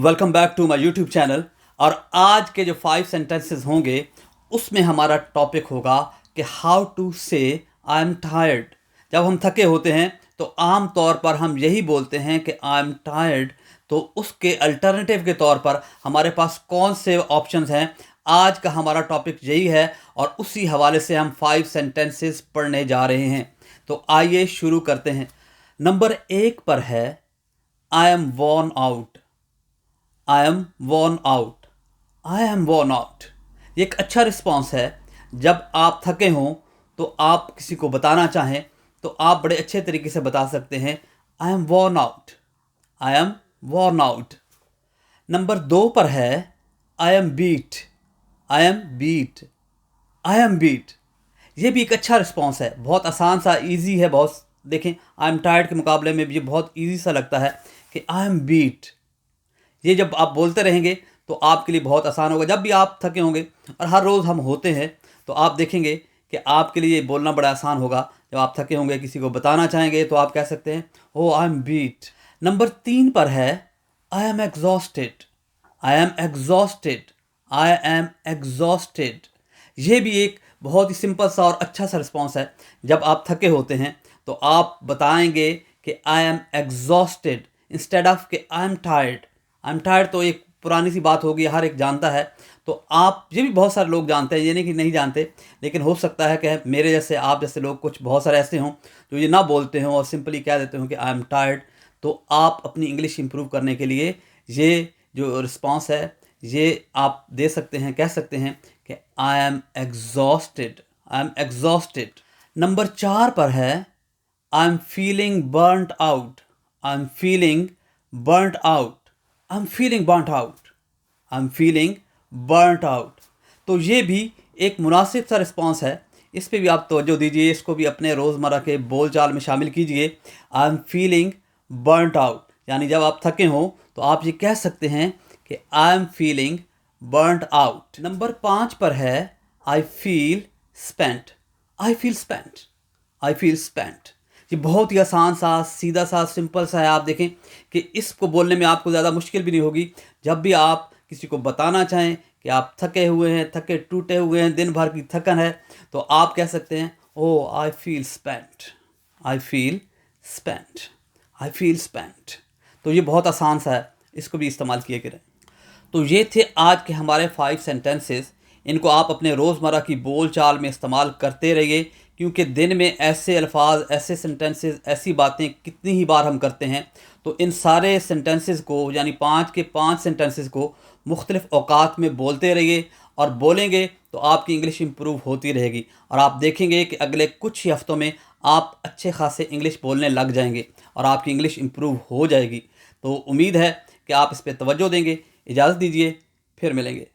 Welcome back to my YouTube channel. और आज के जो 5 सेंटेंसेस होंगे उसमें हमारा टॉपिक होगा कि हाउ टू से आई एम टायर्ड। जब हम थके होते हैं तो आम तौर पर हम यही बोलते हैं कि आई एम टायर्ड। तो उसके अल्टरनेटिव के तौर पर हमारे पास कौन से ऑप्शंस हैं, आज का हमारा टॉपिक यही है और उसी हवाले से हम 5 सेंटेंसेस पढ़ने जा रहे हैं। तो आइए शुरू करते हैं। नंबर 1 पर है I am worn out. I am worn out. I am worn out ये एक अच्छा रिस्पॉन्स है। जब आप थके हों तो आप किसी को बताना चाहें तो आप बड़े अच्छे तरीके से बता सकते हैं I am worn out. I am worn out. Number 2 पर है I am beat. I am beat. I am beat ये भी एक अच्छा रिस्पॉन्स है, बहुत आसान सा, इजी है बहुत। देखें, आई एम टायर्ड के मुकाबले में भी ये बहुत इजी सा लगता है कि आई एम बीट। ये जब आप बोलते रहेंगे तो आपके लिए बहुत आसान होगा। जब भी आप थके होंगे, और हर रोज़ हम होते हैं, तो आप देखेंगे कि आपके लिए बोलना बड़ा आसान होगा। जब आप थके होंगे, किसी को बताना चाहेंगे, तो आप कह सकते हैं oh I am beat. Number 3 पर है I am exhausted. I am exhausted. I am exhausted ये भी एक बहुत ही सिंपल सा और अच्छा सा रिस्पॉन्स है। जब आप थके होते हैं तो आप बताएंगे कि I am exhausted instead of कि I am tired. I am tired तो एक पुरानी सी बात होगी, हर एक जानता है। तो आप, ये भी बहुत सारे लोग जानते हैं, ये नहीं कि नहीं जानते, लेकिन हो सकता है कि मेरे जैसे, आप जैसे लोग कुछ बहुत सारे ऐसे हों जो ये ना बोलते हों और सिंपली कह देते हों कि आई एम टायर्ड। तो आप अपनी इंग्लिश इंप्रूव करने के लिए ये जो रिस्पॉन्स है ये आप दे सकते हैं, कह सकते हैं कि I am exhausted. I am exhausted. Number 4 पर है I am feeling burned out. I am feeling burned out. I am feeling burned out. I am feeling burned out. तो ये भी एक मुनासिब सा रिस्पॉन्स है। इस पे भी आप तवज्जो दीजिए, इसको भी अपने रोज़मर्रा के बोलचाल में शामिल कीजिए। I am feeling burned out यानी जब आप थके हों तो आप ये कह सकते हैं कि I am feeling burned out. Number 5 पर है आई feel spent. I feel spent. I feel spent ये बहुत ही आसान सा, सीधा सा, सिंपल सा है। आप देखें कि इसको बोलने में आपको ज़्यादा मुश्किल भी नहीं होगी। जब भी आप किसी को बताना चाहें कि आप थके हुए हैं, थके टूटे हुए हैं, दिन भर की थकन है, तो आप कह सकते हैं oh I feel spent. I feel spent. I feel spent. तो ये बहुत आसान सा है, इसको भी इस्तेमाल किया करें। तो ये थे आज के हमारे 5 सेंटेंसेस। इनको आप अपने रोज़मर्रा की बोल चाल में इस्तेमाल करते रहिए, क्योंकि दिन में ऐसे अल्फाज, ऐसे सेंटेंसेस, ऐसी बातें कितनी ही बार हम करते हैं। तो इन सारे सेंटेंसेस को, यानी 5 के 5 सेंटेंसेस को मुख्तलिफ़ औकात में बोलते रहिए, और बोलेंगे तो आपकी इंग्लिश इम्प्रूव होती रहेगी। और आप देखेंगे कि अगले कुछ ही हफ्तों में आप अच्छे खासे इंग्लिश बोलने लग जाएंगे और आपकी इंग्लिश इम्प्रूव हो जाएगी। तो उम्मीद है कि आप इस पर तवज्जो देंगे। इजाज़त दीजिए, फिर मिलेंगे।